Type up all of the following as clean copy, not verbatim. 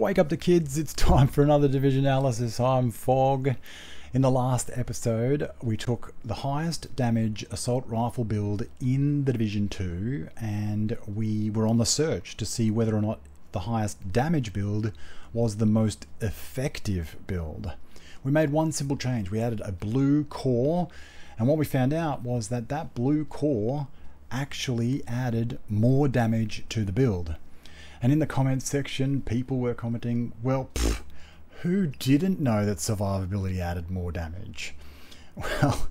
Wake up the kids, it's time for another Divisionalysis. I'm Fog. In the last episode, we took the highest damage assault rifle build in the Division 2 and we were on the search to see whether or not the highest damage build was the most effective build. We made one simple change. We added a blue core, and what we found out was that that blue core actually added more damage to the build. And in the comments section, people were commenting, well, who didn't know that survivability added more damage? Well,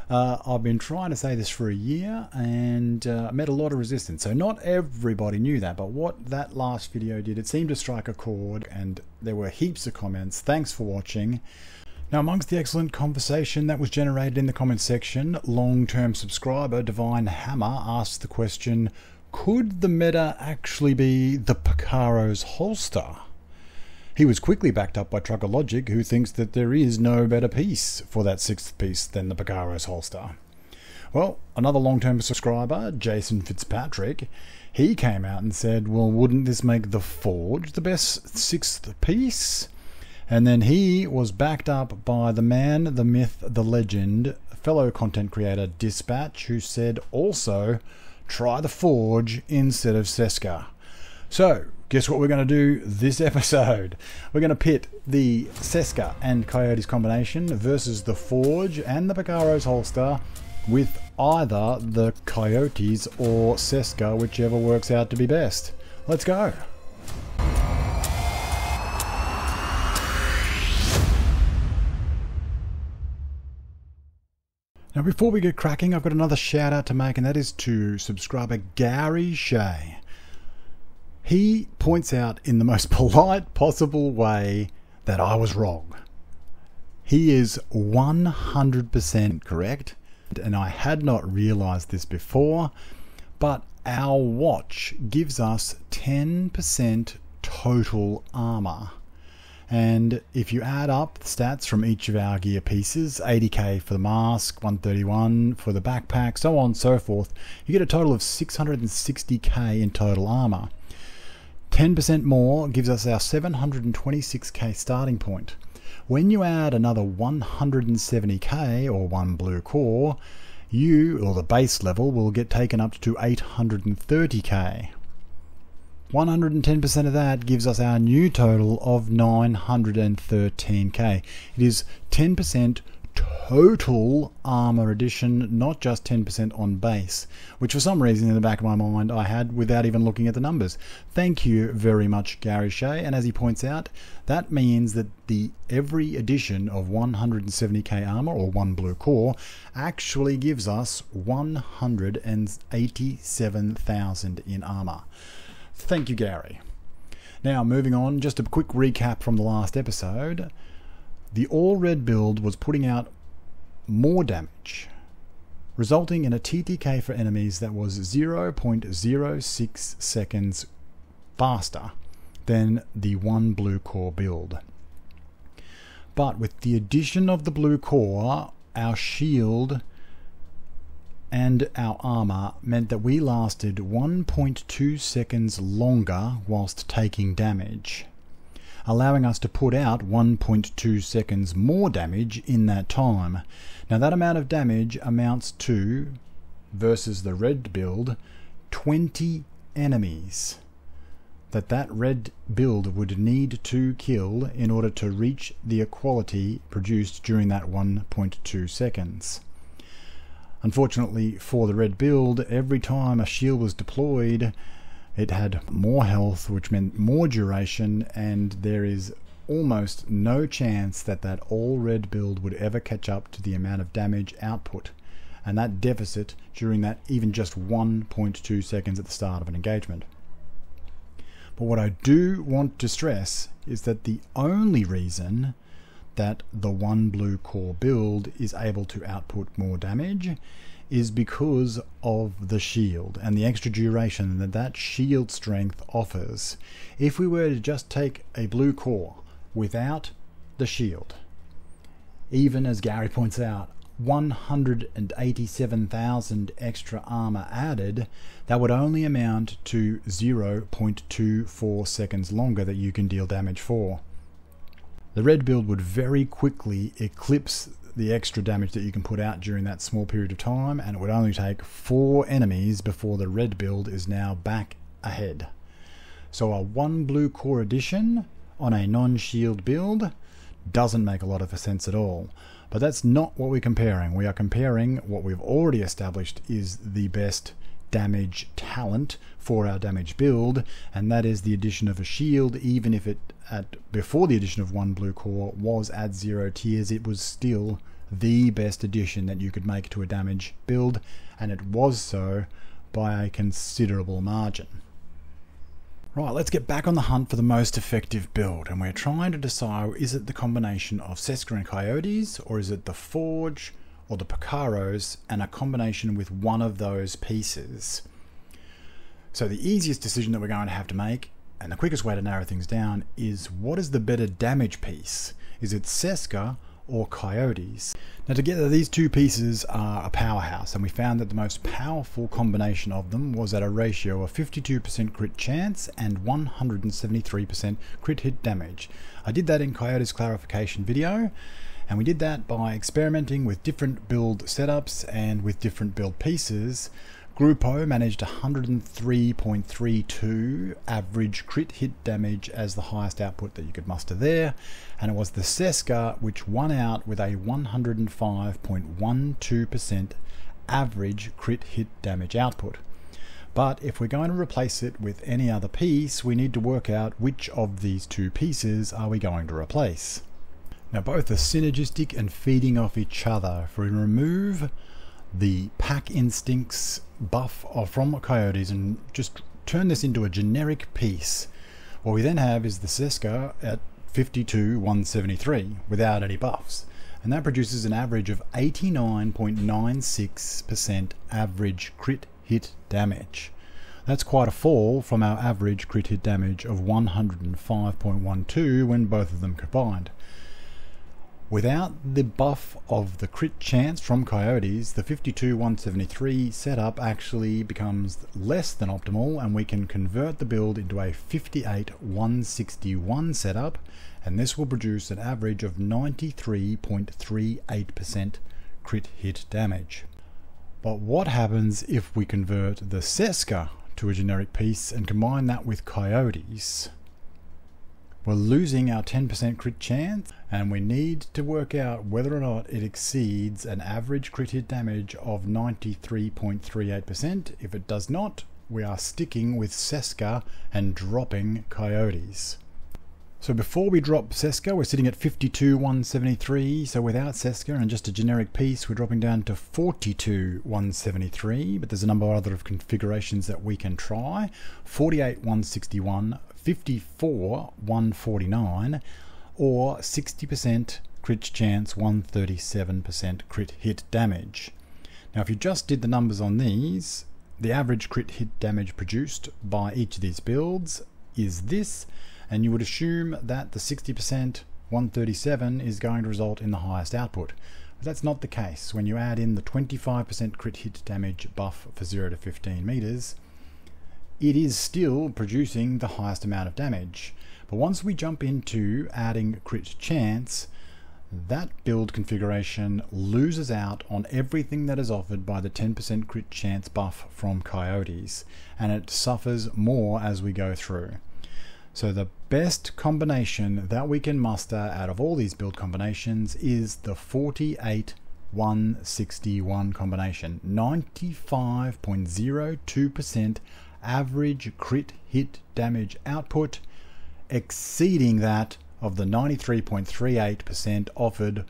I've been trying to say this for a year and met a lot of resistance. So not everybody knew that, but what that last video did, it seemed to strike a chord and there were heaps of comments. Thanks for watching. Now, amongst the excellent conversation that was generated in the comments section, long-term subscriber Divine Hammer asked the question, could the meta actually be the Picaro's holster? He was quickly backed up by Trucker Logic, who thinks that there is no better piece for that sixth piece than the Picaro's holster. Well, another long-term subscriber, Jason Fitzpatrick, he came out and said, well, wouldn't this make the Forge the best sixth piece? And then he was backed up by the man, the myth, the legend, fellow content creator Dispatch, who said also, try the Forge instead of Seska. So, guess what we're going to do this episode? We're going to pit the Seska and Coyotes combination versus the Forge and the Picaro's holster with either the Coyotes or Seska, whichever works out to be best. Let's go. Now, before we get cracking, I've got another shout out to make, and that is to subscriber Gary Shea. He points out in the most polite possible way that I was wrong. He is 100% correct, and I had not realized this before, but our watch gives us 10% total armor. And if you add up the stats from each of our gear pieces, 80k for the mask, 131 for the backpack, so on and so forth, you get a total of 660k in total armor. 10% more gives us our 726k starting point. When you add another 170k or one blue core, you, or the base level, will get taken up to 830k. 110% of that gives us our new total of 913k. It is 10% total armor addition, not just 10% on base, which for some reason in the back of my mind I had without even looking at the numbers. Thank you very much, Gary Shea. And as he points out, that means that every addition of 170k armor or one blue core actually gives us 187,000 in armor. Thank you, Gary. Now, moving on, just a quick recap from the last episode. The all-red build was putting out more damage, resulting in a TTK for enemies that was 0.06 seconds faster than the one blue core build. But with the addition of the blue core, our shield and our armor meant that we lasted 1.2 seconds longer whilst taking damage, allowing us to put out 1.2 seconds more damage in that time. Now that amount of damage amounts to, versus the red build, 20 enemies that red build would need to kill in order to reach the equality produced during that 1.2 seconds. Unfortunately for the red build, every time a shield was deployed, it had more health, which meant more duration, and there is almost no chance that that all red build would ever catch up to the amount of damage output and that deficit during that even just 1.2 seconds at the start of an engagement. But what I do want to stress is that the only reason that the one blue core build is able to output more damage is because of the shield and the extra duration that shield strength offers. If we were to just take a blue core without the shield, even as Gary points out, 187,000 extra armor added, that would only amount to 0.24 seconds longer that you can deal damage for. The red build would very quickly eclipse the extra damage that you can put out during that small period of time, and it would only take 4 enemies before the red build is now back ahead. So a 1 blue core addition on a non-shield build doesn't make a lot of sense at all. But that's not what we're comparing. We are comparing what we've already established is the best damage talent for our damage build, and that is the addition of a shield. Even if it before the addition of 1 blue core was at 0 tiers, it was still the best addition that you could make to a damage build, and it was so by a considerable margin. Right, let's get back on the hunt for the most effective build, and we're trying to decide, is it the combination of Seska and Coyotes, or is it the Forge or the Picaros and a combination with one of those pieces? So the easiest decision that we're going to have to make, and the quickest way to narrow things down, is what is the better damage piece? Is it Seska or Coyotes? Now together these two pieces are a powerhouse, and we found that the most powerful combination of them was at a ratio of 52% crit chance and 173% crit hit damage. I did that in Coyotes clarification video, and we did that by experimenting with different build setups and with different build pieces. Grupo managed 103.32 average crit hit damage as the highest output that you could muster there, and it was the Seska which won out with a 105.12% average crit hit damage output. But if we're going to replace it with any other piece, we need to work out which of these two pieces are we going to replace. Now both are synergistic and feeding off each other. If we remove the pack instincts buff from Coyotes and just turn this into a generic piece, what we then have is the Seska at 52,173 without any buffs, and that produces an average of 89.96% average crit hit damage. That's quite a fall from our average crit hit damage of 105.12 when both of them combined. Without the buff of the crit chance from Coyotes, the 52,173 setup actually becomes less than optimal, and we can convert the build into a 58,161 setup, and this will produce an average of 93.38% crit hit damage. But what happens if we convert the Seska to a generic piece and combine that with Coyotes? We're losing our 10% crit chance, and we need to work out whether or not it exceeds an average crit hit damage of 93.38%. If it does not, we are sticking with Seska and dropping Coyotes. So before we drop Seska, we're sitting at 52,173. So without Seska and just a generic piece, we're dropping down to 42,173. But there's a number of other configurations that we can try. 48,161, 54,149, or 60% crit chance, 137% crit hit damage. Now if you just did the numbers on these, the average crit hit damage produced by each of these builds is this, and you would assume that the 60%, 137, is going to result in the highest output. But that's not the case. When you add in the 25% crit hit damage buff for 0 to 15 meters, it is still producing the highest amount of damage. But once we jump into adding crit chance, that build configuration loses out on everything that is offered by the 10% crit chance buff from Coyotes, and it suffers more as we go through. So the best combination that we can muster out of all these build combinations is the 48,161 combination. 95.02% average crit hit damage output, exceeding that of the 93.38% offered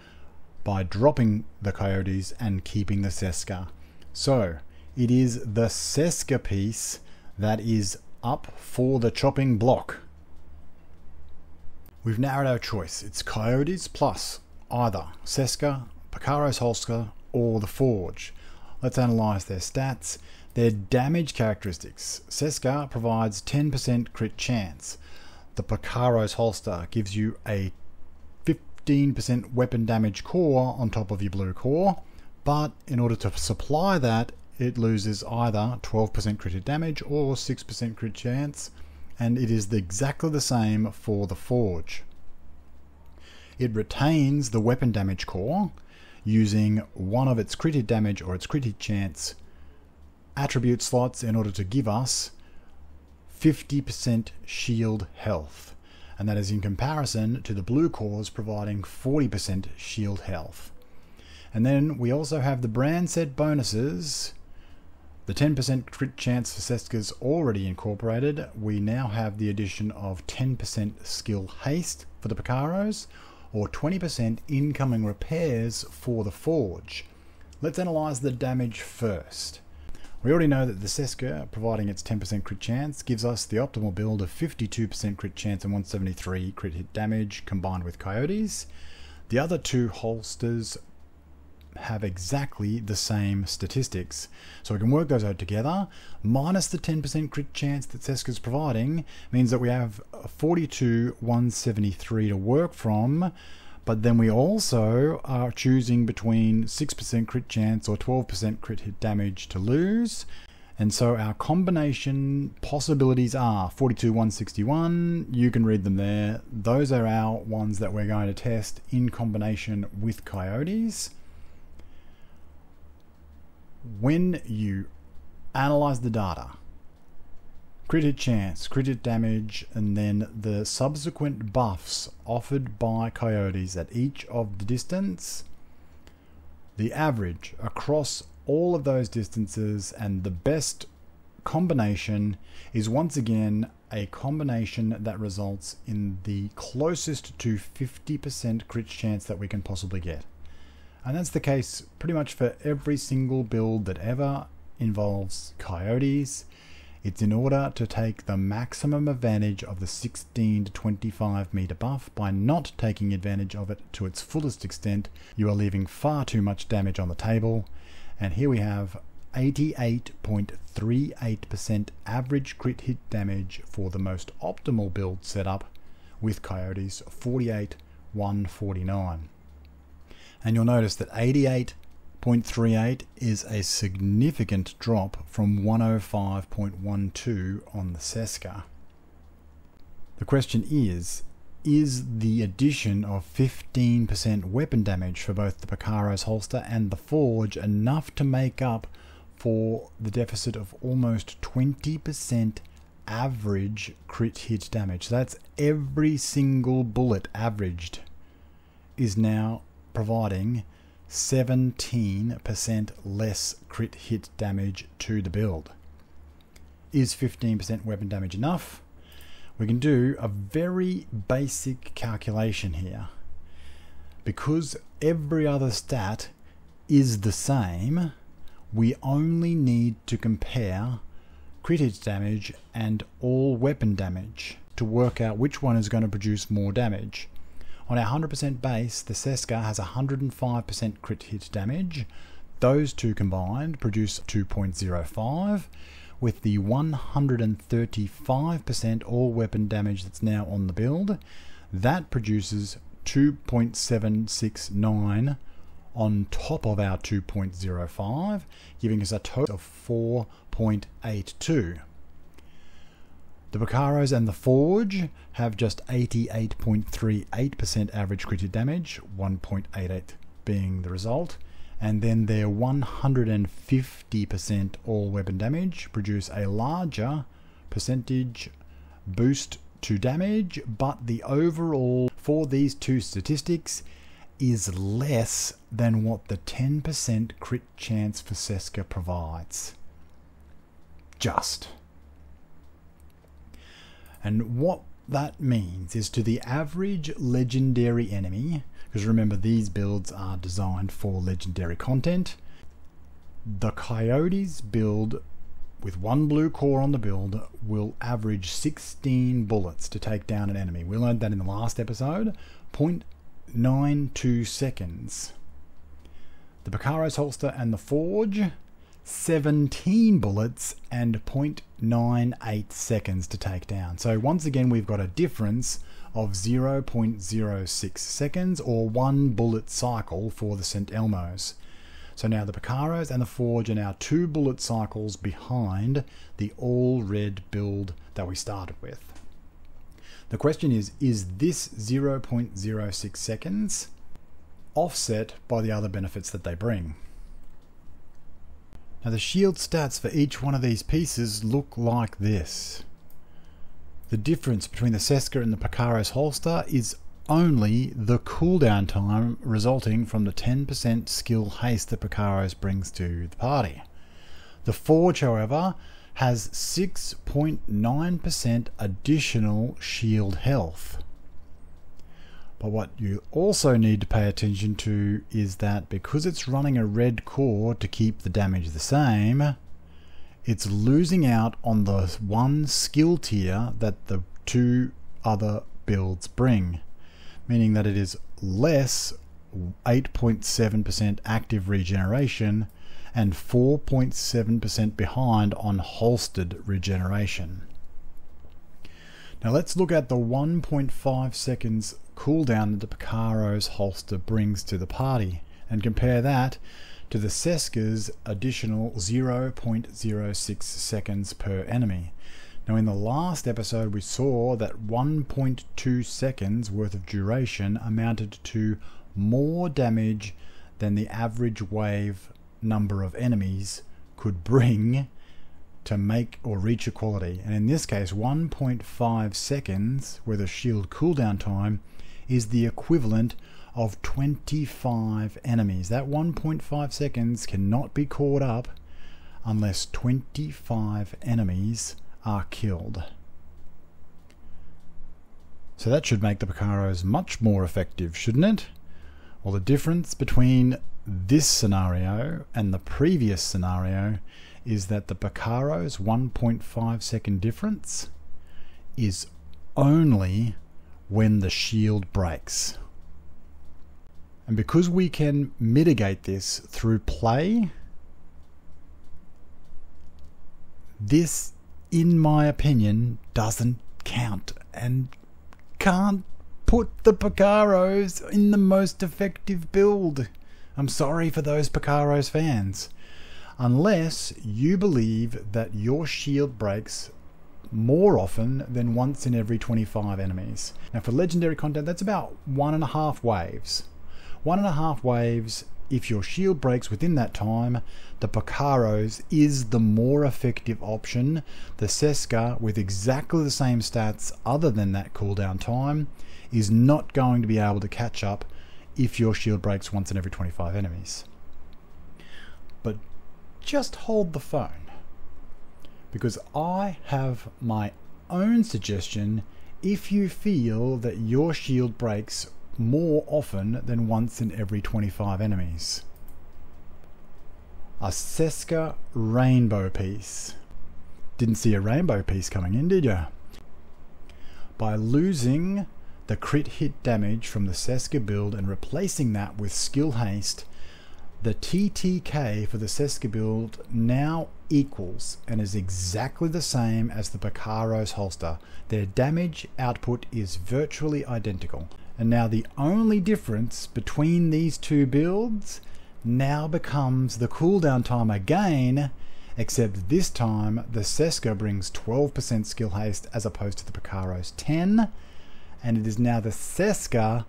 by dropping the Coyotes and keeping the Seska. So it is the Seska piece that is up for the chopping block. We've narrowed our choice. It's Coyotes plus either Seska, Picaros Holster, or the Forge. Let's analyze their stats. Their damage characteristics. Seska provides 10% crit chance. The Picaros Holster gives you a 15% weapon damage core on top of your blue core. but in order to supply that, it loses either 12% crit hit damage or 6% crit chance, and it is exactly the same for the Forge. It retains the weapon damage core using one of its crit hit damage or its crit hit chance attribute slots in order to give us 50% shield health, and that is in comparison to the blue cores providing 40% shield health. And then we also have the brand set bonuses. The 10% crit chance for Seska's already incorporated. We now have the addition of 10% skill haste for the Picaros, or 20% incoming repairs for the Forge. Let's analyse the damage first. We already know that the Seska, providing its 10% crit chance, gives us the optimal build of 52% crit chance and 173 crit hit damage combined with Coyotes. The other two holsters have exactly the same statistics, so we can work those out together. Minus the 10% crit chance that Seska's providing means that we have 42 173 to work from, but then we also are choosing between 6% crit chance or 12% crit hit damage to lose. And so our combination possibilities are 42 161, you can read them there. Those are our ones that we're going to test in combination with Coyotes. When you analyze the data, crit hit chance, crit hit damage, and then the subsequent buffs offered by Coyotes at each of the distance, the average across all of those distances and the best combination is once again a combination that results in the closest to 50% crit chance that we can possibly get. And that's the case pretty much for every single build that ever involves Coyotes. It's in order to take the maximum advantage of the 16 to 25 meter buff. By not taking advantage of it to its fullest extent, you are leaving far too much damage on the table. And here we have 88.38% average crit hit damage for the most optimal build setup with Coyotes, 48 149. And you'll notice that 88.38 is a significant drop from 105.12 on the Seska. The question is the addition of 15% weapon damage for both the Picaro's holster and the Forge enough to make up for the deficit of almost 20% average crit hit damage? So that's every single bullet averaged is now providing 17% less crit hit damage to the build. Is 15% weapon damage enough? We can do a very basic calculation here. Because every other stat is the same, we only need to compare crit hit damage and all weapon damage to work out which one is going to produce more damage. On our 100% base, the Seska has 105% crit hit damage. Those two combined produce 2.05. With the 135% all weapon damage that's now on the build, that produces 2.769 on top of our 2.05, giving us a total of 4.82. The Picaros and the Forge have just 88.38% average crit hit damage, 1.88 being the result, and then their 150% all weapon damage produce a larger percentage boost to damage, but the overall for these two statistics is less than what the 10% crit chance for Seska provides. Just. And what that means is to the average legendary enemy, because remember these builds are designed for legendary content, the Coyotes build with one blue core on the build will average 16 bullets to take down an enemy. We learned that in the last episode, 0.92 seconds. The Picaro's holster and the Forge, 17 bullets and 0.98 seconds to take down. So once again we've got a difference of 0.06 seconds or one bullet cycle for the St. Elmo's. So now the Picaros and the Forge are now 2 bullet cycles behind the all-red build that we started with. The question is this 0.06 seconds offset by the other benefits that they bring? Now the shield stats for each one of these pieces look like this. The difference between the Seska and the Picaro's holster is only the cooldown time resulting from the 10% skill haste that Picaro's brings to the party. The Forge, however, has 6.9% additional shield health. But what you also need to pay attention to is that because it's running a red core to keep the damage the same, it's losing out on the one skill tier that the 2 other builds bring, meaning that it is less 8.7% active regeneration and 4.7% behind on holstered regeneration. Now let's look at the 1.5 seconds cooldown that the Picaro's holster brings to the party and compare that to the Seska's additional 0.06 seconds per enemy. Now in the last episode we saw that 1.2 seconds worth of duration amounted to more damage than the average wave number of enemies could bring to make or reach equality. And in this case 1.5 seconds worth of shield cooldown time is the equivalent of 25 enemies. That 1.5 seconds cannot be caught up unless 25 enemies are killed. So that should make the Picaros much more effective, shouldn't it? Well, the difference between this scenario and the previous scenario is that the Picaro's 1.5 second difference is only when the shield breaks. And because we can mitigate this through play, this, in my opinion, doesn't count and can't put the Picaros in the most effective build. I'm sorry for those Picaros fans. Unless you believe that your shield breaks more often than once in every 25 enemies. Now for legendary content, that's about 1.5 waves. 1.5 waves, if your shield breaks within that time, the Picaros is the more effective option. The Seska, with exactly the same stats other than that cooldown time, is not going to be able to catch up if your shield breaks once in every 25 enemies. But just hold the phone, because I have my own suggestion if you feel that your shield breaks more often than once in every 25 enemies. A Seska rainbow piece. Didn't see a rainbow piece coming in, did you? By losing the crit hit damage from the Seska build and replacing that with skill haste, the TTK for the Seska build now equals and is exactly the same as the Picaro's holster. Their damage output is virtually identical. And now the only difference between these two builds now becomes the cooldown time again, except this time the Seska brings 12% skill haste as opposed to the Picaro's 10, and it is now the Seska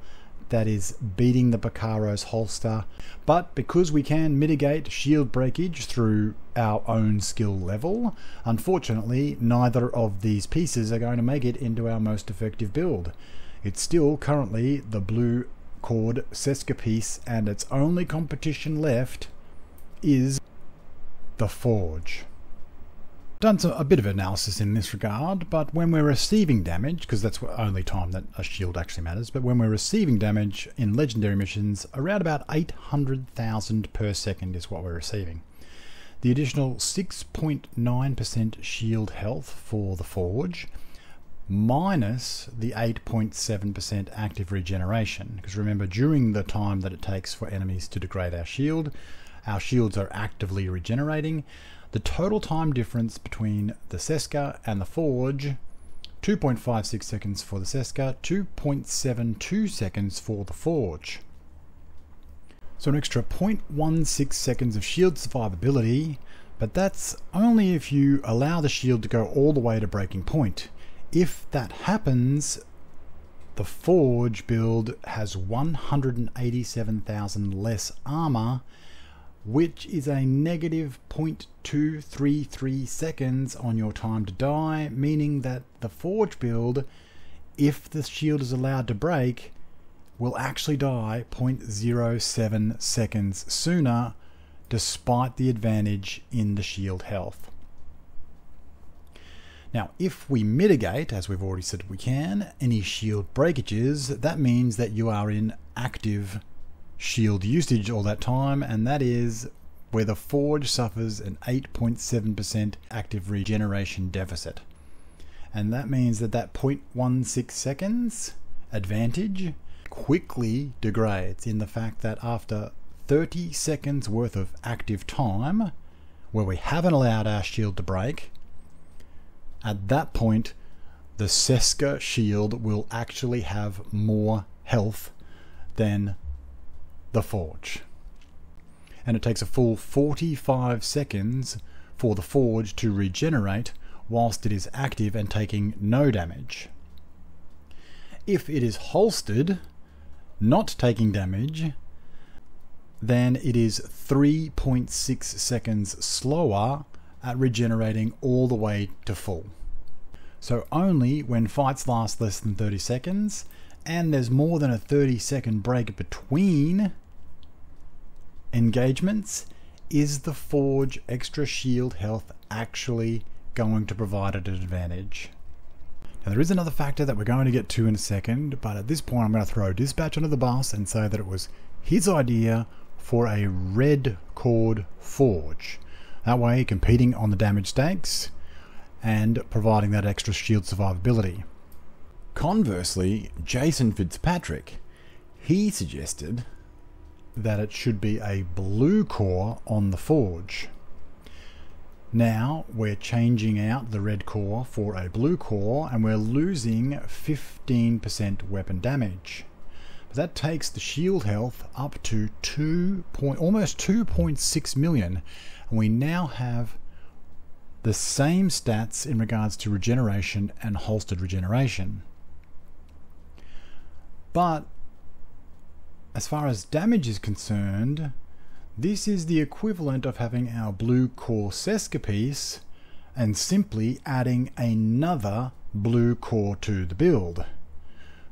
that is beating the Picaro's holster. But because we can mitigate shield breakage through our own skill level, unfortunately neither of these pieces are going to make it into our most effective build. It's still currently the blue cord Seska piece, and its only competition left is the Forge. Done a bit of analysis in this regard, but when we're receiving damage, because that's the only time that a shield actually matters, but when we're receiving damage in legendary missions, around about 800,000 per second is what we're receiving. The additional 6.9% shield health for the Forge, minus the 8.7% active regeneration, because remember, during the time that it takes for enemies to degrade our shields are actively regenerating. The total time difference between the Seska and the Forge, 2.56 seconds for the Seska, 2.72 seconds for the Forge. So an extra 0.16 seconds of shield survivability, but that's only if you allow the shield to go all the way to breaking point. If that happens, the Forge build has 187,000 less armor, which is a negative 0.233 seconds on your time to die, meaning that the Forge build, if the shield is allowed to break, will actually die 0.07 seconds sooner, despite the advantage in the shield health. Now, if we mitigate, as we've already said we can, any shield breakages, that means that you are in active shield usage all that time, and that is where the Forge suffers an 8.7% active regeneration deficit. And that means that 0.16 seconds advantage quickly degrades in the fact that after 30 seconds worth of active time, where we haven't allowed our shield to break, at that point the Seska shield will actually have more health than the Forge. And it takes a full 45 seconds for the Forge to regenerate whilst it is active and taking no damage. If it is holstered, not taking damage, then it is 3.6 seconds slower at regenerating all the way to full. So only when fights last less than 30 seconds and there's more than a 30-second break between engagements is the Forge extra shield health actually going to provide an advantage. Now there is another factor that we're going to get to in a second, but at this point I'm going to throw Dispatch under the bus and say that it was his idea for a red cord Forge. That way competing on the damage stakes and providing that extra shield survivability. Conversely, Jason Fitzpatrick, he suggested that it should be a blue core on the Forge. Now we're changing out the red core for a blue core and we're losing 15% weapon damage. But that takes the shield health up to almost 2.6 million, and we now have the same stats in regards to regeneration and holstered regeneration. But as far as damage is concerned, this is the equivalent of having our blue core Seska piece and simply adding another blue core to the build.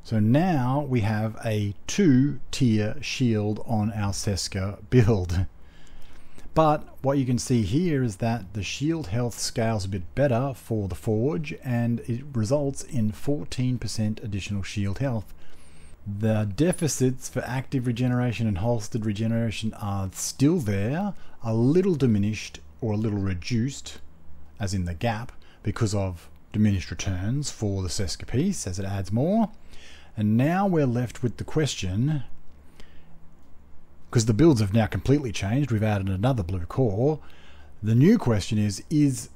So now we have a 2-tier shield on our Seska build. But what you can see here is that the shield health scales a bit better for the Forge and it results in 14% additional shield health. The deficits for active regeneration and holstered regeneration are still there, a little diminished or a little reduced, as in the gap, because of diminished returns for the Seska piece as it adds more. And now we're left with the question, because the builds have now completely changed, we've added another blue core. The new question is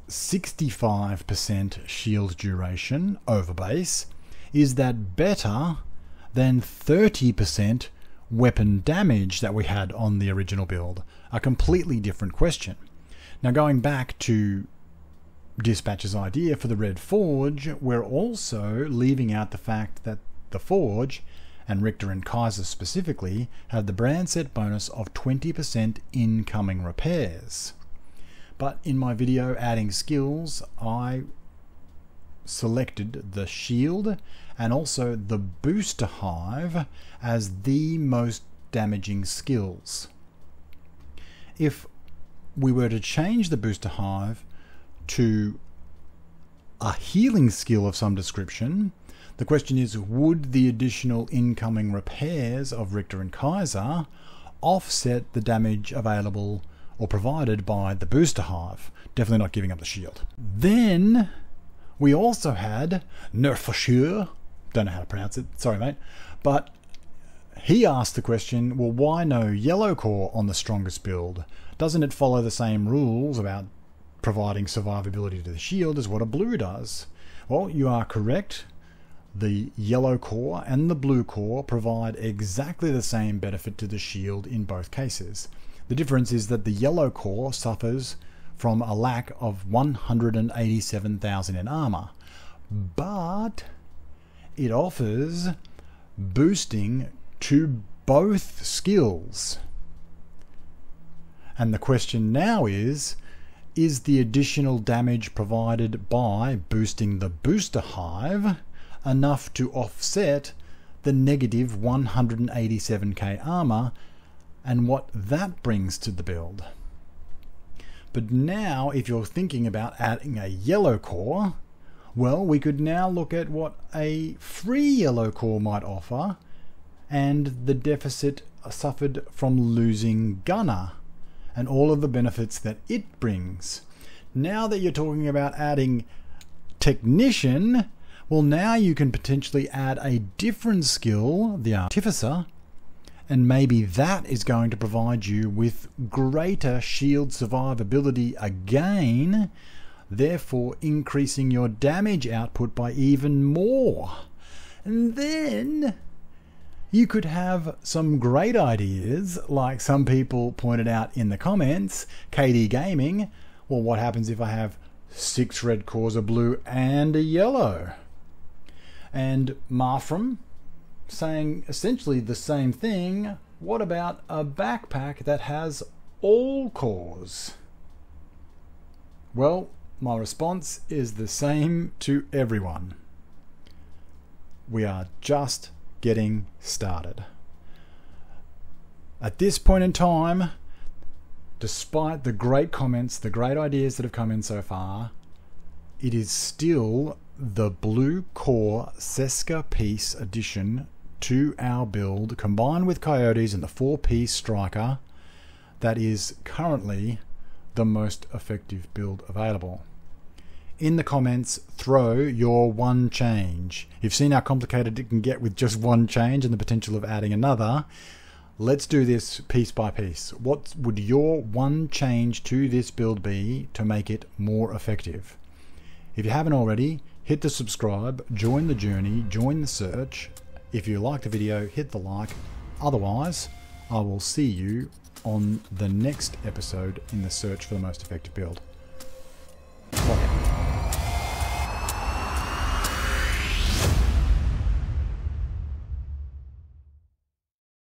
65% shield duration over base, is that better than 30% weapon damage that we had on the original build? A completely different question. Now going back to Dispatch's idea for the Red Forge, we're also leaving out the fact that the Forge, and Richter and Kaiser specifically, have the brand set bonus of 20% incoming repairs. But in my video adding skills, I selected the shield and also the booster hive as the most damaging skills. If we were to change the booster hive to a healing skill of some description, the question is, would the additional incoming repairs of Richter and Kaiser offset the damage available or provided by the booster hive? Definitely not giving up the shield. Then we also had Nerfashur, don't know how to pronounce it, sorry mate, but he asked the question, well, why no yellow core on the strongest build? Doesn't it follow the same rules about providing survivability to the shield as what a blue does? Well, you are correct. The yellow core and the blue core provide exactly the same benefit to the shield in both cases. The difference is that the yellow core suffers from a lack of 187,000 in armor, but it offers boosting to both skills. And the question now is the additional damage provided by boosting the booster hive enough to offset the negative 187k armor and what that brings to the build? But now, if you're thinking about adding a yellow core, well, we could now look at what a free yellow core might offer and the deficit suffered from losing Gunner and all of the benefits that it brings. Now that you're talking about adding Technician, well, now you can potentially add a different skill, the Artificer, and maybe that is going to provide you with greater shield survivability again, therefore increasing your damage output by even more. And then you could have some great ideas, like some people pointed out in the comments, KD Gaming, well, what happens if I have 6 red cores, a blue and a yellow? And Marfram saying essentially the same thing, what about a backpack that has all cores? Well, my response is the same to everyone. We are just getting started. At this point in time, despite the great comments, the great ideas that have come in so far, it is still the blue core Seska piece addition to our build, combined with Coyotes and the 4-piece striker, that is currently the most effective build available. In the comments, throw your one change. You've seen how complicated it can get with just one change and the potential of adding another. Let's do this piece by piece. What would your one change to this build be to make it more effective? If you haven't already, hit the subscribe, join the journey, join the search. If you like the video, hit the like. Otherwise, I will see you on the next episode in the search for the most effective build.